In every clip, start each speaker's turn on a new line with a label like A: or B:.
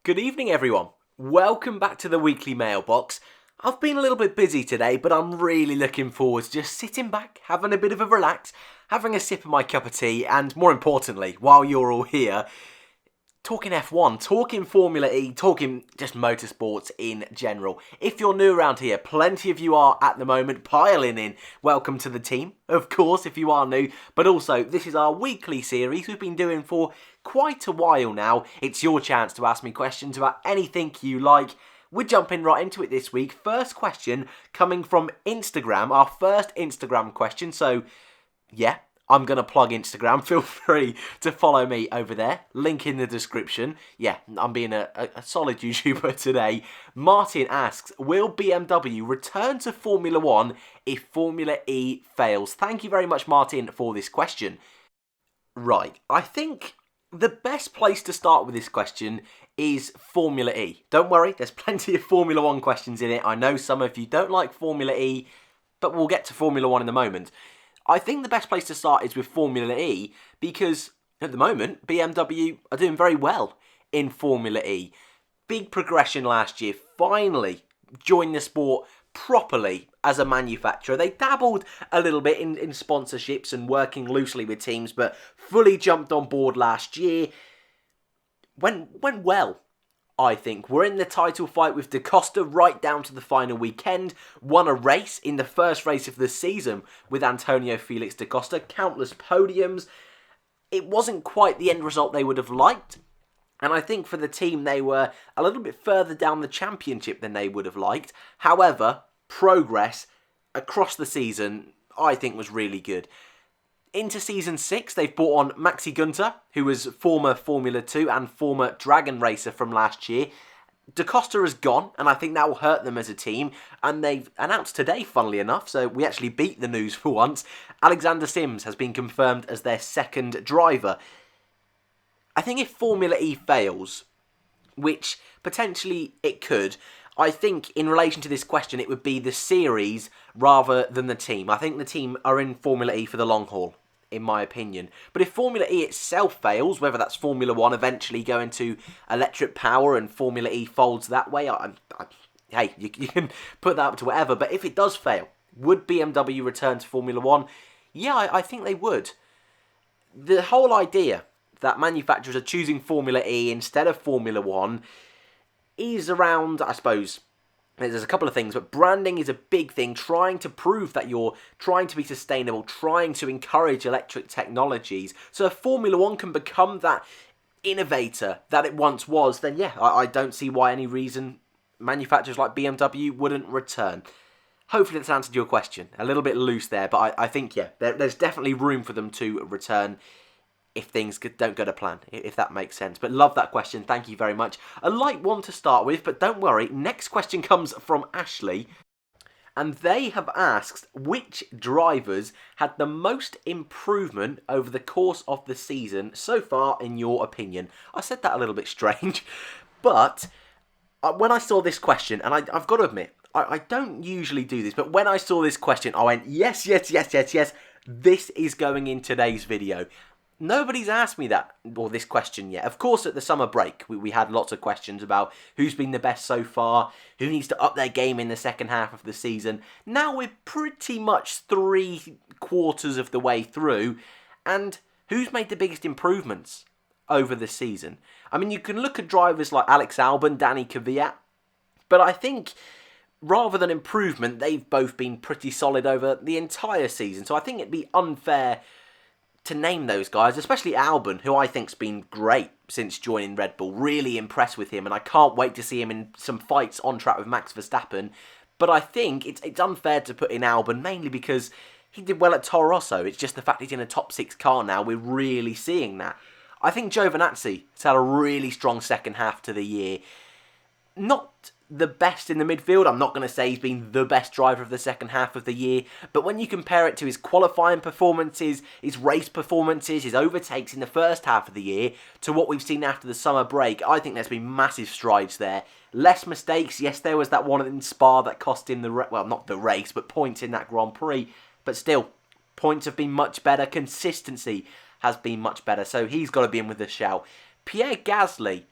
A: Good evening, everyone. Welcome back to the weekly mailbox. I've been a little bit busy today, but I'm really looking forward to just sitting back, having a bit of a relax, having a sip of my cup of tea, and more importantly, while you're all here, talking F1, talking Formula E, talking just motorsports in general. If you're new around here, plenty of you are at the moment piling in. Welcome to the team, of course, if you are new. But also, this is our weekly series we've been doing for quite a while now. It's your chance to ask me questions about anything you like. We're jumping right into it this week. First question coming from Instagram, our first Instagram question. So, yeah, I'm going to plug Instagram. Feel free to follow me over there. Link in the description. Yeah, I'm being a solid YouTuber today. Martin asks, will BMW return to Formula 1 if Formula E fails? Thank you very much, Martin, for this question. Right, I think the best place to start with this question is Formula E. Don't worry, there's plenty of Formula 1 questions in it. I know some of you don't like Formula E, but we'll get to Formula 1 in a moment. I think the best place to start is with Formula E because at the moment BMW are doing very well in Formula E. Big progression last year, finally joined the sport properly as a manufacturer. They dabbled a little bit in sponsorships and working loosely with teams, but fully jumped on board last year. Went well, I think. We're in the title fight with Da Costa right down to the final weekend. Won a race in the first race of the season with Antonio Felix da Costa. Countless podiums. It wasn't quite the end result they would have liked. And I think for the team, they were a little bit further down the championship than they would have liked. However, progress across the season, I think, was really good. Into Season 6, they've brought on Maxi Gunter, who was former Formula 2 and former Dragon Racer from last year. Da Costa has gone, and I think that will hurt them as a team. And they've announced today, funnily enough, so we actually beat the news for once, Alexander Sims has been confirmed as their second driver. I think if Formula E fails, which potentially it could, I think in relation to this question, it would be the series rather than the team. I think the team are in Formula E for the long haul, in my opinion. But if Formula E itself fails, whether that's Formula 1 eventually going to electric power and Formula E folds that way, hey, you can put that up to whatever. But if it does fail, would BMW return to Formula 1? Yeah, I think they would. The whole idea that manufacturers are choosing Formula E instead of Formula 1 is around, I suppose, there's a couple of things, but branding is a big thing, trying to prove that you're trying to be sustainable, trying to encourage electric technologies. So if Formula 1 can become that innovator that it once was, then yeah, I don't see why any reason manufacturers like BMW wouldn't return. Hopefully that's answered your question. A little bit loose there, but I think, yeah, there's definitely room for them to return if things don't go to plan, if that makes sense. But love that question, thank you very much. A light one to start with, but don't worry, next question comes from Ashley, and they have asked which drivers had the most improvement over the course of the season so far, in your opinion. I said that a little bit strange, but when I saw this question, and I've got to admit, I don't usually do this, but when I saw this question, I went, yes, this is going in today's video. Nobody's asked me that, or this question yet. Of course, at the summer break, we had lots of questions about who's been the best so far, who needs to up their game in the second half of the season. Now we're pretty much 3/4 of the way through, and who's made the biggest improvements over the season? I mean, you can look at drivers like Alex Albon, Danny Kvyat, but I think rather than improvement, they've both been pretty solid over the entire season. So I think it'd be unfair to name those guys, especially Albon, who I think's been great since joining Red Bull. Really impressed with him, and I can't wait to see him in some fights on track with Max Verstappen. But I think it's unfair to put in Albon, mainly because he did well at Toro Rosso. It's just the fact he's in a top 6 car now, we're really seeing that. I think Giovinazzi has had a really strong second half to the year. Not the best in the midfield. I'm not going to say he's been the best driver of the second half of the year, but when you compare it to his qualifying performances, his race performances, his overtakes in the first half of the year, to what we've seen after the summer break, I think there's been massive strides there. Less mistakes. Yes, there was that one in Spa that cost him well, not the race, but points in that Grand Prix, but still, points have been much better. Consistency has been much better, so he's got to be in with a shout. Pierre Gasly,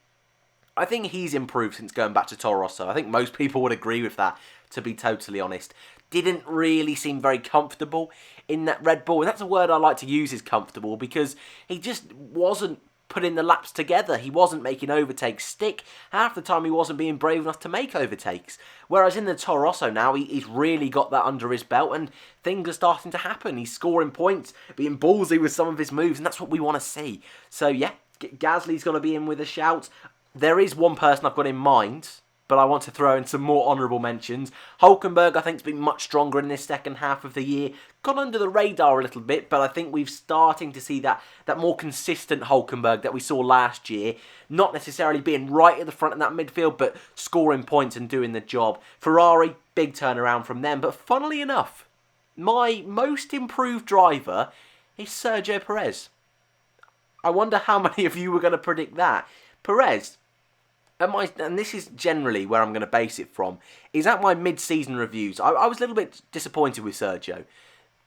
A: I think he's improved since going back to Toro Rosso. I think most people would agree with that, to be totally honest. Didn't really seem very comfortable in that Red Bull. And that's a word I like to use, is comfortable, because he just wasn't putting the laps together. He wasn't making overtakes stick. Half the time he wasn't being brave enough to make overtakes. Whereas in the Toro Rosso now, he's really got that under his belt and things are starting to happen. He's scoring points, being ballsy with some of his moves, and that's what we want to see. So yeah, Gasly's going to be in with a shout. There is one person I've got in mind, but I want to throw in some more honourable mentions. Hulkenberg, I think, has been much stronger in this second half of the year. Gone under the radar a little bit, but I think we're starting to see that more consistent Hulkenberg that we saw last year. Not necessarily being right at the front in that midfield, but scoring points and doing the job. Ferrari, big turnaround from them. But funnily enough, my most improved driver is Sergio Perez. I wonder how many of you were going to predict that. Perez, and this is generally where I'm going to base it from, is at my mid-season reviews. I was a little bit disappointed with Sergio.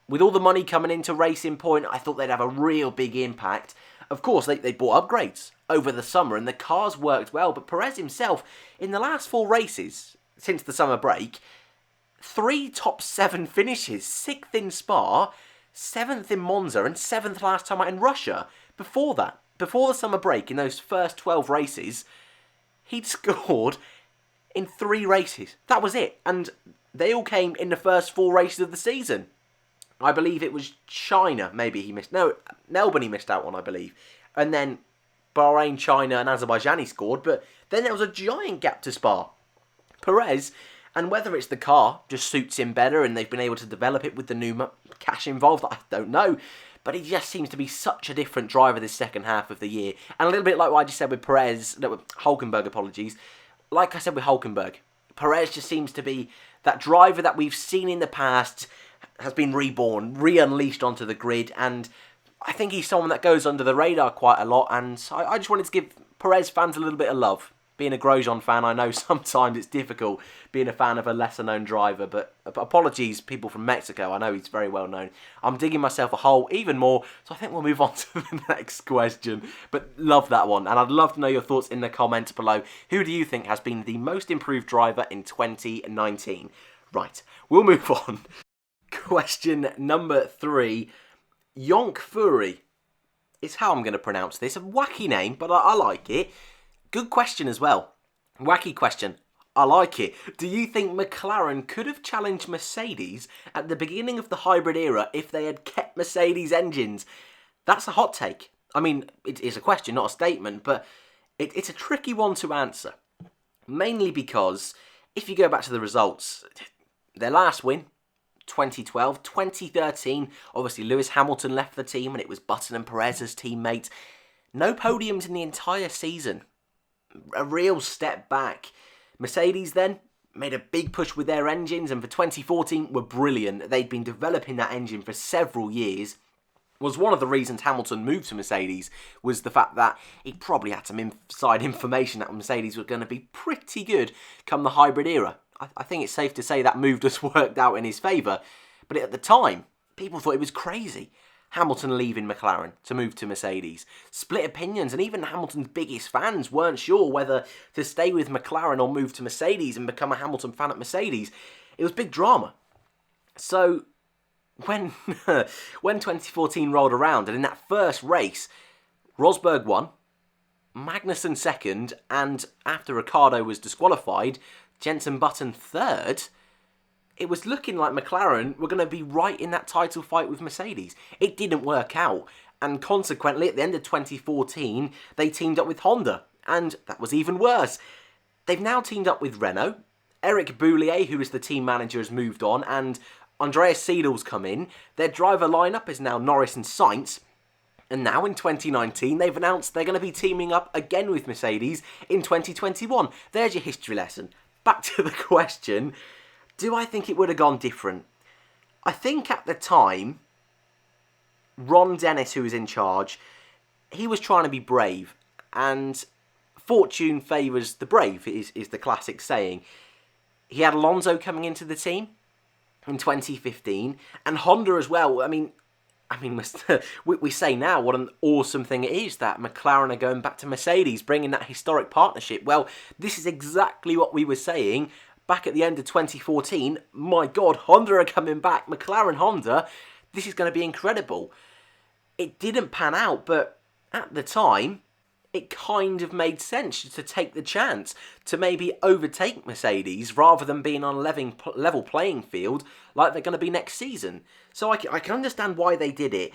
A: With all the money coming into Racing Point, I thought they'd have a real big impact. Of course, they bought upgrades over the summer and the cars worked well, but Perez himself, in the last 4 races since the summer break, 3 top 7 finishes, 6th in Spa, 7th in Monza and 7th last time out in Russia. Before that, before the summer break, in those first 12 races, he'd scored in 3 races. That was it. And they all came in the first 4 races of the season. I believe it was China, maybe he missed. No, Melbourne he missed out on, I believe. And then Bahrain, China and Azerbaijan he scored. But then there was a giant gap to Spa. Perez, and whether it's the car just suits him better and they've been able to develop it with the new cash involved, I don't know. But he just seems to be such a different driver this second half of the year. And a little bit like what I just said with Perez, no, with Hulkenberg, apologies. Like I said with Hulkenberg, Perez just seems to be that driver that we've seen in the past, has been reborn, re-unleashed onto the grid. And I think he's someone that goes under the radar quite a lot. And I just wanted to give Perez fans a little bit of love. Being a Grosjean fan, I know sometimes it's difficult being a fan of a lesser-known driver, but apologies, people from Mexico. I know he's very well known. I'm digging myself a hole even more, so I think we'll move on to the next question. But love that one, and I'd love to know your thoughts in the comments below. Who do you think has been the most improved driver in 2019? Right, we'll move on. Question number 3. Yonk Fury is how I'm going to pronounce this. A wacky name, but I like it. Good question as well. Wacky question. I like it. Do you think McLaren could have challenged Mercedes at the beginning of the hybrid era if they had kept Mercedes engines? That's a hot take. I mean, it is a question, not a statement, but it's a tricky one to answer. Mainly because, if you go back to the results, their last win, 2012, 2013, obviously Lewis Hamilton left the team and it was Button and Perez as teammates. No podiums in the entire season. A real step back. Mercedes then made a big push with their engines and for 2014 were brilliant. They'd been developing that engine for several years. Was one of the reasons Hamilton moved to Mercedes was the fact that he probably had some inside information that Mercedes were going to be pretty good come the hybrid era. I think it's safe to say that move just worked out in his favour. But at the time, people thought it was crazy. Hamilton leaving McLaren to move to Mercedes. Split opinions, and even Hamilton's biggest fans weren't sure whether to stay with McLaren or move to Mercedes and become a Hamilton fan at Mercedes. It was big drama. So, when 2014 rolled around, and in that first race, Rosberg won, Magnussen second, and after Ricciardo was disqualified, Jenson Button third, it was looking like McLaren were going to be right in that title fight with Mercedes. It didn't work out, and consequently, at the end of 2014, they teamed up with Honda, and that was even worse. They've now teamed up with Renault. Eric Boulier, who is the team manager, has moved on, and Andreas Siedel's come in. Their driver lineup is now Norris and Sainz. And now in 2019, they've announced they're going to be teaming up again with Mercedes in 2021. There's your history lesson. Back to the question, do I think it would have gone different? I think at the time, Ron Dennis, who was in charge, he was trying to be brave. And fortune favours the brave, is the classic saying. He had Alonso coming into the team in 2015, and Honda as well. I mean, I mean, we say now what an awesome thing it is that McLaren are going back to Mercedes, bringing that historic partnership. Well, this is exactly what we were saying back at the end of 2014. My God, Honda are coming back. McLaren Honda, this is going to be incredible. It didn't pan out, but at the time, it kind of made sense to take the chance to maybe overtake Mercedes rather than being on a level playing field like they're going to be next season. So I can understand why they did it.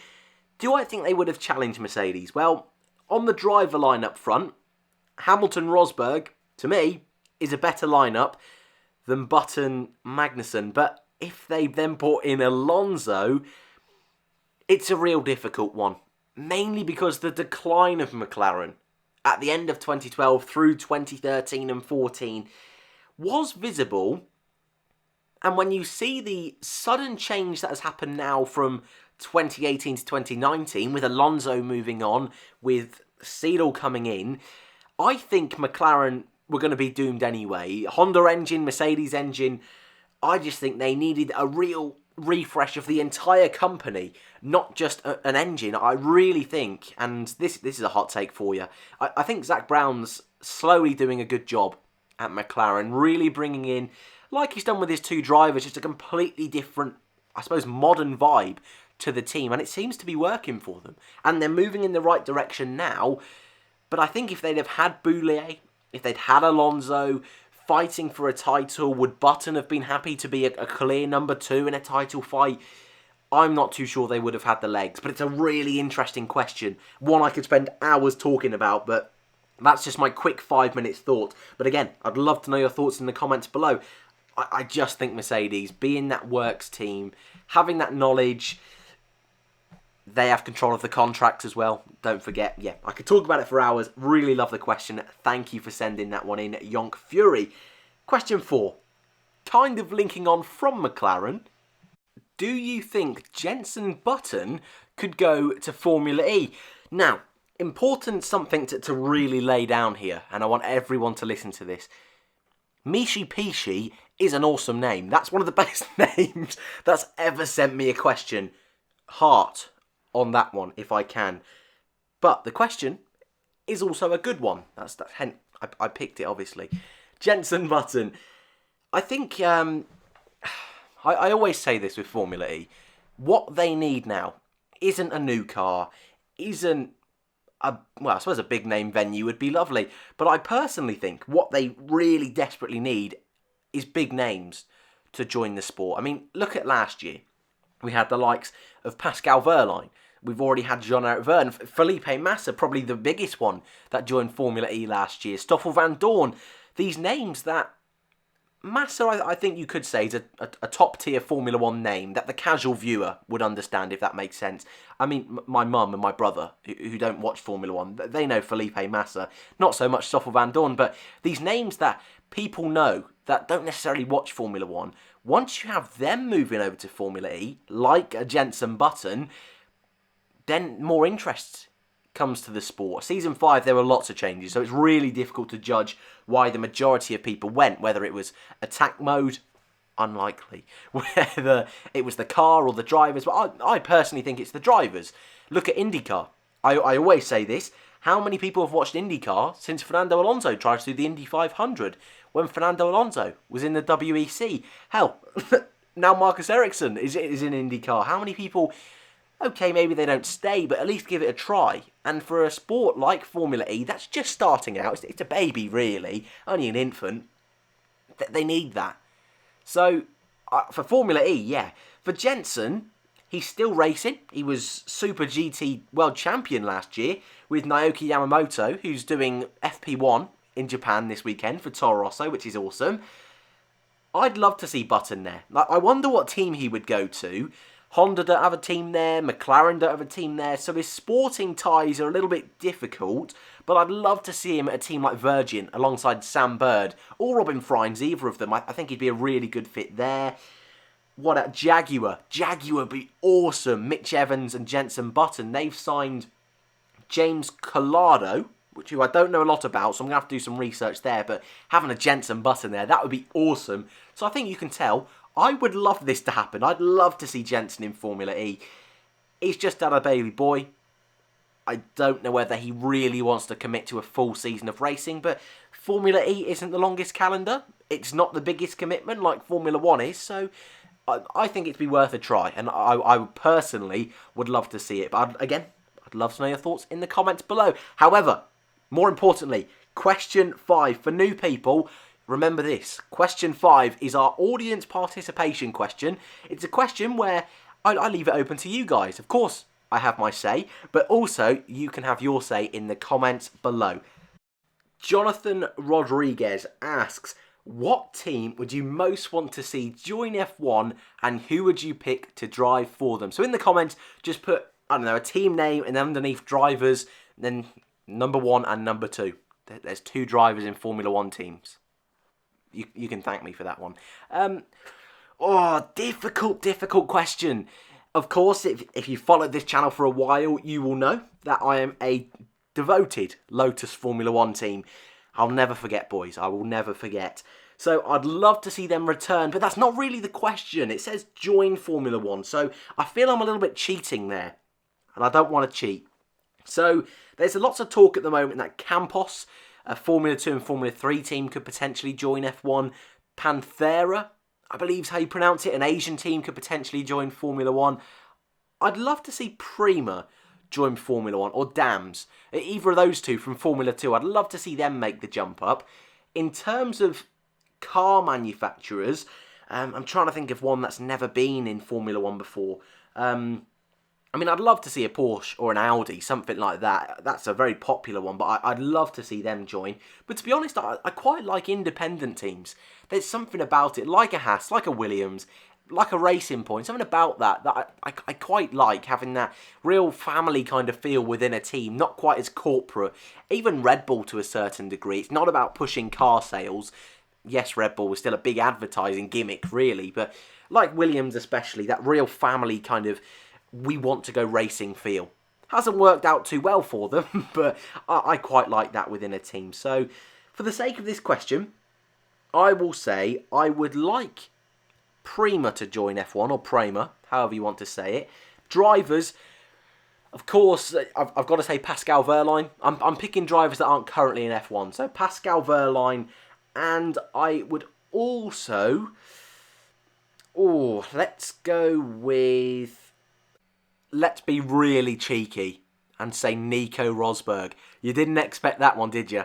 A: Do I think they would have challenged Mercedes? Well, on the driver line up front, Hamilton-Rosberg, to me, is a better lineup than Button-Magnussen. But if they then brought in Alonso, it's a real difficult one. Mainly because the decline of McLaren at the end of 2012 through 2013 and 14 was visible. And when you see the sudden change that has happened now from 2018 to 2019, with Alonso moving on, with Seidel coming in, I think McLaren were going to be doomed anyway. Honda engine, Mercedes engine, I just think they needed a real refresh of the entire company, not just an engine. I really think, and this is a hot take for you, I think Zak Brown's slowly doing a good job at McLaren, really bringing in, like he's done with his two drivers, just a completely different, I suppose, modern vibe to the team, and it seems to be working for them. And they're moving in the right direction now, but I think if they'd have had Boullier, if they'd had Alonso fighting for a title, would Button have been happy to be a clear number 2 in a title fight? I'm not too sure they would have had the legs, but it's a really interesting question. One I could spend hours talking about, but that's just my quick 5 minutes thought. But again, I'd love to know your thoughts in the comments below. I just think Mercedes, being that works team, having that knowledge, they have control of the contract as well. Don't forget. Yeah, I could talk about it for hours. Really love the question. Thank you for sending that one in, Yonk Fury. Question 4. Kind of linking on from McLaren. Do you think Jenson Button could go to Formula E? Now, important something to really lay down here, and I want everyone to listen to this. Mishi Pishi is an awesome name. That's one of the best names that's ever sent me a question. Heart on that one, if I can. But the question is also a good one. Hence, I picked it, obviously. Jenson Button. I think, I always say this with Formula E. What they need now isn't a new car, isn't well, I suppose a big name venue would be lovely. But I personally think what they really desperately need is big names to join the sport. I mean, look at last year. We had the likes of Pascal Wehrlein. We've already had Jean-Eric Vergne. Felipe Massa, probably the biggest one that joined Formula E last year. Stoffel Van Dorn. These names that Massa, I think you could say, is a top-tier Formula 1 name that the casual viewer would understand, if that makes sense. I mean, my mum and my brother, who don't watch Formula 1, they know Felipe Massa. Not so much Stoffel Van Dorn, but these names that people know that don't necessarily watch Formula 1, once you have them moving over to Formula E, like a Jenson Button, then more interest comes to the sport. Season 5, there were lots of changes, so it's really difficult to judge why the majority of people went, whether it was attack mode, unlikely, whether it was the car or the drivers, but I personally think it's the drivers. Look at IndyCar. I always say this, how many people have watched IndyCar since Fernando Alonso tried to do the Indy 500, when Fernando Alonso was in the WEC? Hell, now Marcus Ericsson is in IndyCar. How many people... Okay, maybe they don't stay, but at least give it a try. And for a sport like Formula E, that's just starting out. It's a baby, really. Only an infant. They need that. So, for Formula E, yeah. For Jenson, he's still racing. He was Super GT World Champion last year with Naoki Yamamoto, who's doing FP1 in Japan this weekend for Toro Rosso, which is awesome. I'd love to see Button there. I wonder what team he would go to. Honda don't have a team there, McLaren don't have a team there, so his sporting ties are a little bit difficult, but I'd love to see him at a team like Virgin alongside Sam Bird or Robin Frijns, either of them. I think he'd be a really good fit there. What at Jaguar? Jaguar would be awesome. Mitch Evans and Jenson Button, they've signed James Collado, which I don't know a lot about, so I'm going to have to do some research there, but having a Jenson Button there, that would be awesome. So I think you can tell, I would love this to happen. I'd love to see Jenson in Formula E. He's just had a baby boy. I don't know whether he really wants to commit to a full season of racing, but Formula E isn't the longest calendar. It's not the biggest commitment like Formula 1 is, so I think it'd be worth a try, and I personally would love to see it. But I'd love to know your thoughts in the comments below. However, more importantly, question 5 for new people. Remember this, question 5 is our audience participation question. It's a question where I leave it open to you guys. Of course, I have my say, but also you can have your say in the comments below. Jonathan Rodriguez asks, what team would you most want to see join F1 and who would you pick to drive for them? So in the comments, just put, I don't know, a team name and underneath drivers, then number 1 and number 2. There's 2 drivers in Formula 1 teams. You can thank me for that one. Difficult question. Of course, if you followed this channel for a while, you will know that I am a devoted Lotus Formula 1 team. I'll never forget, boys. I will never forget. So I'd love to see them return, but that's not really the question. It says join Formula 1, so I feel I'm a little bit cheating there, and I don't want to cheat. So there's lots of talk at the moment that Campos, a Formula 2 and Formula 3 team, could potentially join F1. Panthera, I believe is how you pronounce it, an Asian team could potentially join Formula 1. I'd love to see Prima join Formula 1, or Dams. Either of those two from Formula 2, I'd love to see them make the jump up. In terms of car manufacturers, I'm trying to think of one that's never been in Formula 1 before. I mean, I'd love to see a Porsche or an Audi, something like that. That's a very popular one, but I'd love to see them join. But to be honest, I quite like independent teams. There's something about it, like a Haas, like a Williams, like a Racing Point, something about that I quite like, having that real family kind of feel within a team, not quite as corporate. Even Red Bull to a certain degree. It's not about pushing car sales. Yes, Red Bull was still a big advertising gimmick, really, but like Williams especially, that real family kind of, we want to go racing feel. Hasn't worked out too well for them, but I quite like that within a team. So, for the sake of this question, I will say I would like Prima to join F1, or Prima, however you want to say it. Drivers, of course, I've got to say Pascal Wehrlein. I'm picking drivers that aren't currently in F1. So Pascal Wehrlein, and I would also... let's go with... Let's be really cheeky and say Nico Rosberg. You didn't expect that one, did you?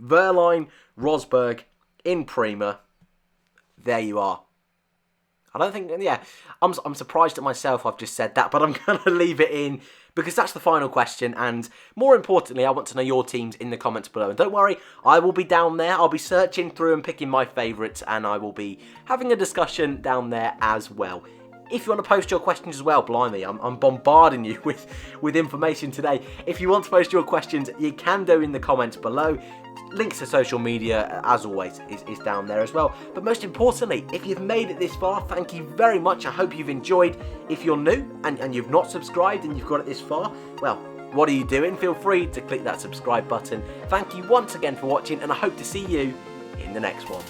A: Wehrlein, Rosberg, in Prima. There you are. I don't think, yeah, I'm surprised at myself I've just said that, but I'm going to leave it in because that's the final question, and more importantly, I want to know your teams in the comments below. And don't worry, I will be down there. I'll be searching through and picking my favourites, and I will be having a discussion down there as well. If you want to post your questions as well, blimey, I'm bombarding you with information today. If you want to post your questions, you can do in the comments below. Links to social media, as always, is down there as well. But most importantly, if you've made it this far, thank you very much. I hope you've enjoyed. If you're new and you've not subscribed and you've got it this far, well, what are you doing? Feel free to click that subscribe button. Thank you once again for watching, and I hope to see you in the next one.